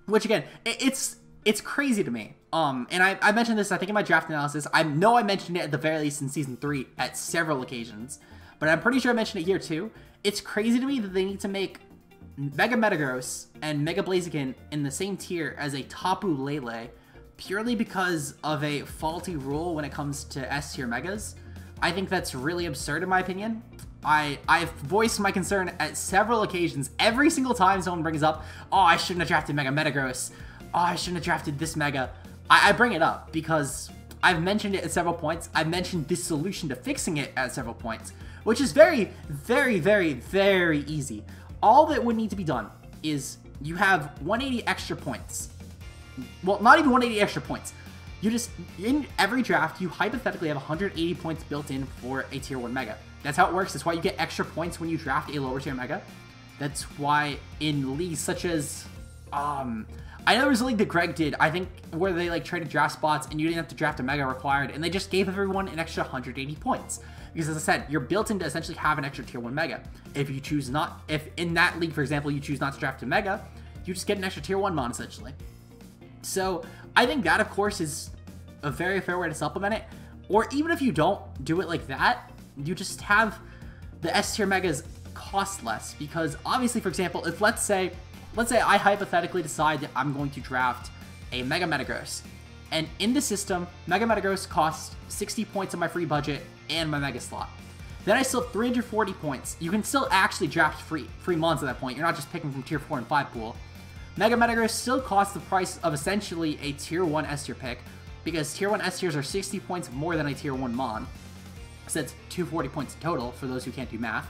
Which, again, it's crazy to me. And I mentioned this, I think, in my draft analysis. I know I mentioned it at the very least in Season 3 at several occasions. But I'm pretty sure I mentioned it here, too. It's crazy to me that they need to make Mega Metagross and Mega Blaziken in the same tier as a Tapu Lele purely because of a faulty rule when it comes to S tier Megas. I think that's really absurd in my opinion. I've voiced my concern at several occasions. Every single time someone brings up, oh, I shouldn't have drafted Mega Metagross. Oh, I shouldn't have drafted this Mega. I bring it up because I've mentioned it at several points. I've mentioned this solution to fixing it at several points, which is very, very, very, very easy. All that would need to be done is you have 180 extra points. Well, not even 180 extra points. You just, in every draft, you hypothetically have 180 points built in for a tier 1 Mega. That's how it works. That's why you get extra points when you draft a lower tier Mega. That's why in leagues such as, I know there was a league that Greg did, I think, where they like traded draft spots and you didn't have to draft a Mega required, and they just gave everyone an extra 180 points. Because as I said, you're built in to essentially have an extra tier 1 Mega. If you choose not, if in that league, for example, you choose not to draft a Mega, you just get an extra tier 1 Mon, essentially. So I think that, of course, is a very fair way to supplement it. Or even if you don't do it like that, you just have the S tier Megas cost less. Because obviously, for example, if let's say I hypothetically decide that I'm going to draft a Mega Metagross, and in the system, Mega Metagross costs 60 points on my free budget and my Mega slot. Then I still have 340 points. You can still actually draft free Mons at that point. You're not just picking from tier 4 and 5 pool. Mega Metagross still costs the price of essentially a tier 1 S tier pick, because tier 1 S tiers are 60 points more than a tier 1 Mon. So that's 240 points total for those who can't do math.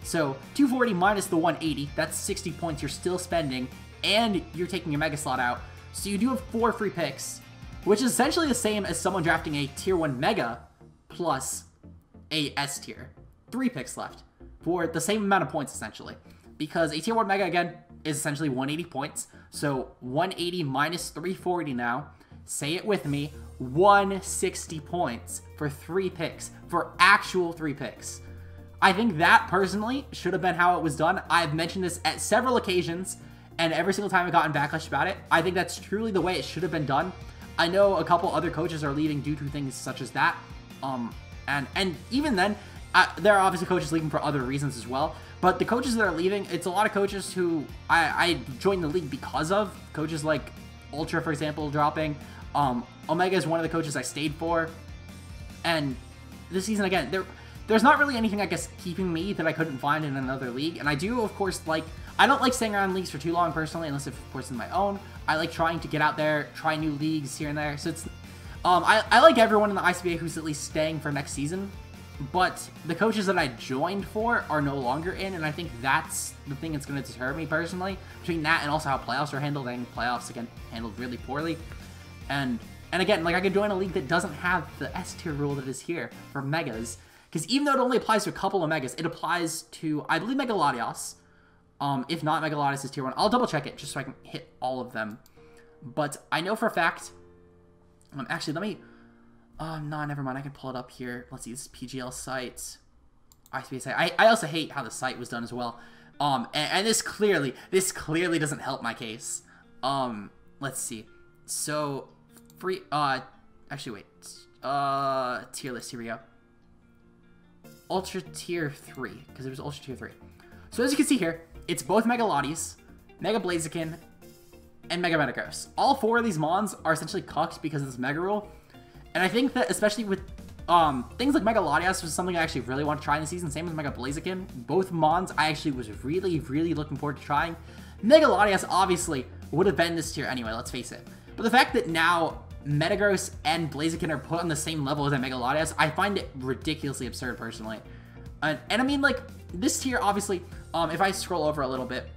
So 240 minus the 180, that's 60 points you're still spending, and you're taking your Mega slot out. So you do have 4 free picks, which is essentially the same as someone drafting a tier 1 Mega plus a S tier. 3 picks left for the same amount of points, essentially. Because a tier 1 Mega, again, is essentially 180 points. So 180 minus 340 now. Say it with me. 160 points for 3 picks. For actual 3 picks. I think that, personally, should have been how it was done. I've mentioned this at several occasions, and every single time I've gotten backlash about it. I think that's truly the way it should have been done. I know a couple other coaches are leaving due to things such as that. And even then, there are obviously coaches leaving for other reasons as well. But the coaches that are leaving, it's a lot of coaches who I joined the league because of. Coaches like Ultra, for example, dropping. Omega is one of the coaches I stayed for. And this season, again, there's not really anything, I guess, keeping me that I couldn't find in another league. And I do, of course, I don't like staying around leagues for too long, personally, unless, of course, in my own. I like trying to get out there, try new leagues here and there. So it's, I like everyone in the ICBA who's at least staying for next season. But the coaches that I joined for are no longer in, and I think that's the thing that's going to deter me, personally. Between that and also how playoffs are handled, and playoffs, again, handled really poorly. And again, I could join a league that doesn't have the S tier rule that is here for Megas. Because even though it only applies to a couple of Megas, it applies to, I believe, Mega Latios. If not, Mega Latios is tier 1. I'll double check it just so I can hit all of them. But I know for a fact Actually, let me... no, never mind. I can pull it up here. Let's see. This is PGL site. ICBA site. I also hate how the site was done as well. And this clearly doesn't help my case. Let's see. So, free... actually, wait. Tier list. Here we go. Ultra Tier 3. Because it was Ultra Tier 3. So, as you can see here, it's both Mega Lotties, Mega Blaziken, and Mega Metagross. All 4 of these mons are essentially cucked because of this Mega Rule. And I think that, especially with things like Mega Latias, was something I actually really want to try in the season. Same with Mega Blaziken. Both mons I actually was really, really looking forward to trying. Mega Latias obviously would have been this tier anyway, let's face it. But the fact that now Metagross and Blaziken are put on the same level as a Mega Latias, I find it ridiculously absurd personally. And I mean, like, this tier obviously, if I scroll over a little bit,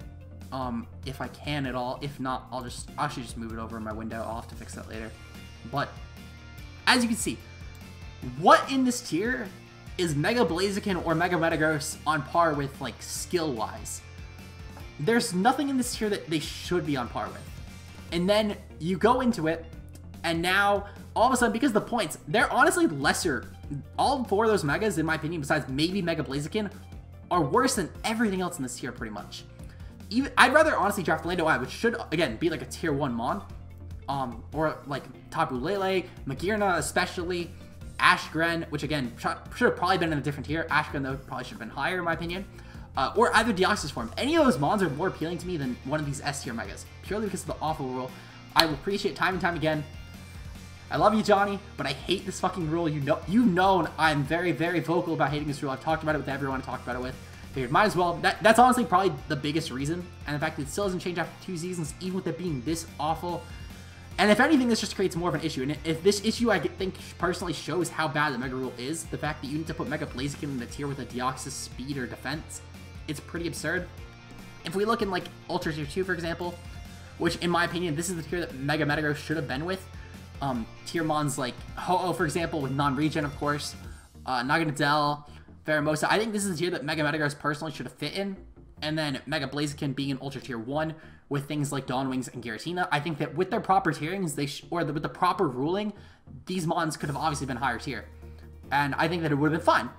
if I can at all, if not, I'll actually just move it over in my window. I'll have to fix that later. But as you can see, what in this tier is Mega Blaziken or Mega Metagross on par with, like, skill-wise? There's nothing in this tier that they should be on par with. And then you go into it, and now, all of a sudden, because the points, they're honestly lesser. All 4 of those Megas, in my opinion, besides maybe Mega Blaziken, are worse than everything else in this tier, pretty much. I'd rather honestly draft Lando I, which should, again, be like a tier 1 mon. Or like Tapu Lele, Magearna especially, Ashgren, which again, should have probably been in a different tier. Ashgren, though, probably should have been higher in my opinion. Or either Deoxys form. Any of those mons are more appealing to me than one of these S tier Megas, purely because of the awful rule. I will appreciate time and time again. I love you, Johnny, but I hate this fucking rule. You've known I'm very, very vocal about hating this rule. I've talked about it with everyone I talked about it with. Figured might as well. That's honestly probably the biggest reason. And the fact that it still doesn't change after 2 seasons, even with it being this awful. And if anything, this just creates more of an issue. And if this issue, I think, personally shows how bad the Mega Rule is, the fact that you need to put Mega Blaziken in the tier with a Deoxys speed or defense, it's pretty absurd. If we look in, like, Ultra Tier 2, for example, which, in my opinion, this is the tier that Mega Metagross should have been with. Tier mons like Ho-Oh, for example, with non-regen, of course, Naganadel, Pheromosa. I think this is the tier that Mega Metagross personally should have fit in. And then Mega Blaziken being in Ultra Tier 1 with things like Dawn Wings and Giratina. I think that with their proper tierings, with the proper ruling, these mons could have obviously been higher tier. And I think that it would have been fun.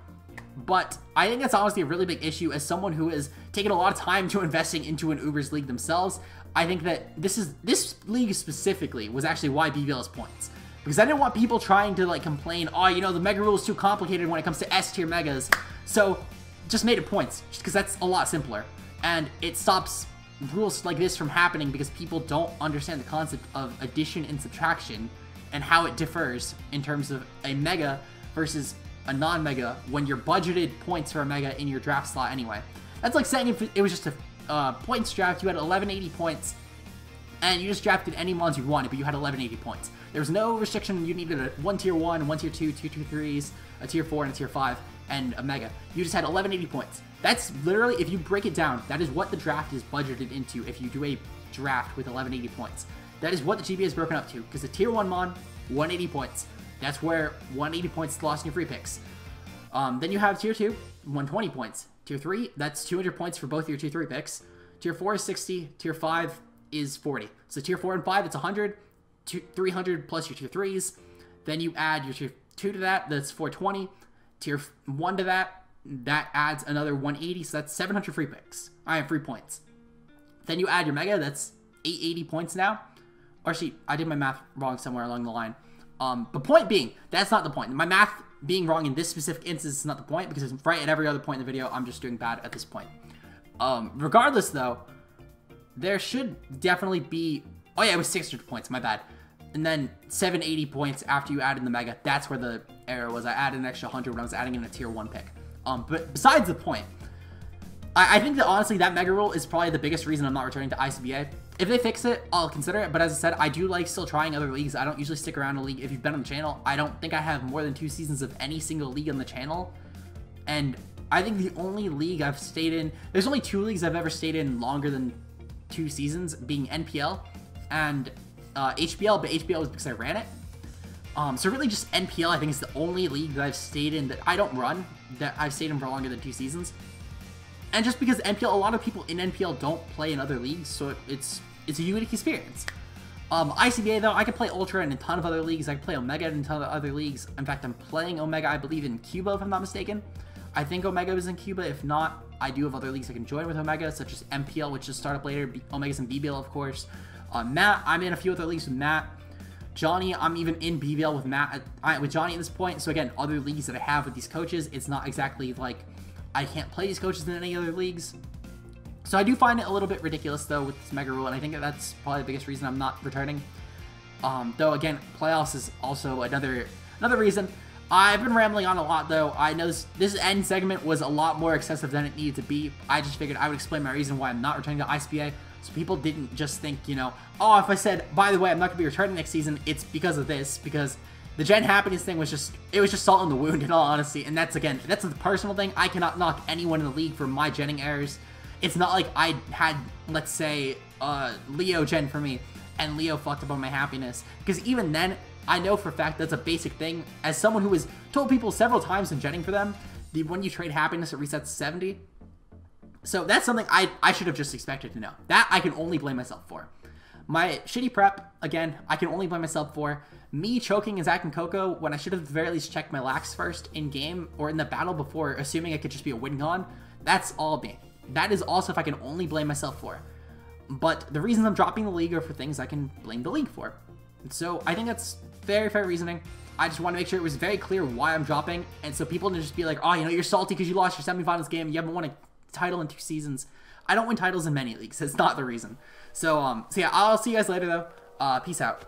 But I think that's honestly a really big issue as someone who has taken a lot of time to investing into an Ubers League themselves. I think that this league specifically was actually why BBL has points. Because I didn't want people trying to, like, complain, oh, you know, the Mega Rule is too complicated when it comes to S tier Megas. So, just made it points, just because that's a lot simpler. And it stops rules like this from happening because people don't understand the concept of addition and subtraction and how it differs in terms of a Mega versus a non-Mega when you're budgeted points for a Mega in your draft slot anyway. That's like saying if it was just a points draft, you had 1180 points, and you just drafted any mons you wanted, but you had 1180 points. There was no restriction. You needed a 1 tier 1, 1 tier 2, 2 tier 3s, a tier 4, and a tier 5, and a Mega. You just had 1180 points. That's literally, if you break it down, that is what the draft is budgeted into if you do a draft with 1180 points. That is what the GBA is broken up to, because the tier 1 mon, 180 points. That's where 180 points lost in your free picks. Then you have tier 2, 120 points. Tier 3, that's 200 points for both your tier 3 picks. Tier 4 is 60, tier 5 is 40. So tier 4 and 5, it's 100, 300 plus your tier 3s. Then you add your tier 2 to that, that's 420. Tier 1 to that adds another 180, so that's 700 free picks. I have free points. Then you add your Mega, that's 880 points now. Actually, I did my math wrong somewhere along the line. The point being, that's not the point. My math being wrong in this specific instance is not the point, because it's right at every other point in the video, I'm just doing bad at this point. Regardless, though, there should definitely be... Oh yeah, it was 600 points, my bad. And then 780 points after you add in the Mega. That's where the error was. I added an extra 100 when I was adding in a tier 1 pick. But besides the point, I think that honestly that Mega Rule is probably the biggest reason I'm not returning to ICBA. If they fix it, I'll consider it. But as I said, I do like still trying other leagues. I don't usually stick around a league. If you've been on the channel, I don't think I have more than 2 seasons of any single league on the channel. And I think the only league I've stayed in, there's only 2 leagues I've ever stayed in longer than 2 seasons, being NPL and HBL, but HBL was because I ran it. So really just NPL, I think, is the only league that I've stayed in that I don't run, that I've stayed in for longer than 2 seasons. And just because NPL, a lot of people in NPL don't play in other leagues, so it's a unique experience. ICBA though, I could play Ultra in a ton of other leagues. I could play Omega in a ton of other leagues. In fact, I'm playing Omega, I believe, in Cuba, if I'm not mistaken. I think Omega is in Cuba. If not, I do have other leagues I can join with Omega, such as MPL, which is start up later. Omega's in BBL, of course. Matt, I'm in a few other leagues with Matt. Johnny, I'm even in BBL with Matt, with Johnny at this point. So again, other leagues that I have with these coaches, it's not exactly like I can't play these coaches in any other leagues. So I do find it a little bit ridiculous, though, with this Mega Rule, and I think that's probably the biggest reason I'm not returning. Though, again, playoffs is also another reason. I've been rambling on a lot, though. I know this end segment was a lot more excessive than it needed to be. I just figured I would explain my reason why I'm not returning to ICBA, so people didn't just think, you know, oh, if I said, by the way, I'm not going to be returning next season, it's because of this, because the Gen Happiness thing was just, it was just salt in the wound, in all honesty, and that's, again, that's a personal thing. I cannot knock anyone in the league for my genning errors. It's not like I had, let's say, Leo gen for me, and Leo fucked up on my happiness. Because even then, I know for a fact that's a basic thing. As someone who has told people several times in genning for them, when you trade happiness, it resets to 70. So that's something I should have just expected to know. That I can only blame myself for. My shitty prep, again, I can only blame myself for. Me choking in Zack and Coco when I should have at the very least checked my lax first in game or in the battle before assuming it could just be a win con. That's all me. That is also if I can only blame myself for. But the reasons I'm dropping the league are for things I can blame the league for. So I think that's very fair reasoning. I just want to make sure it was very clear why I'm dropping. And so people didn't just be like, oh, you know, you're salty because you lost your semifinals game. You haven't won a title in 2 seasons. I don't win titles in many leagues. That's not the reason. So yeah, I'll see you guys later though. Peace out.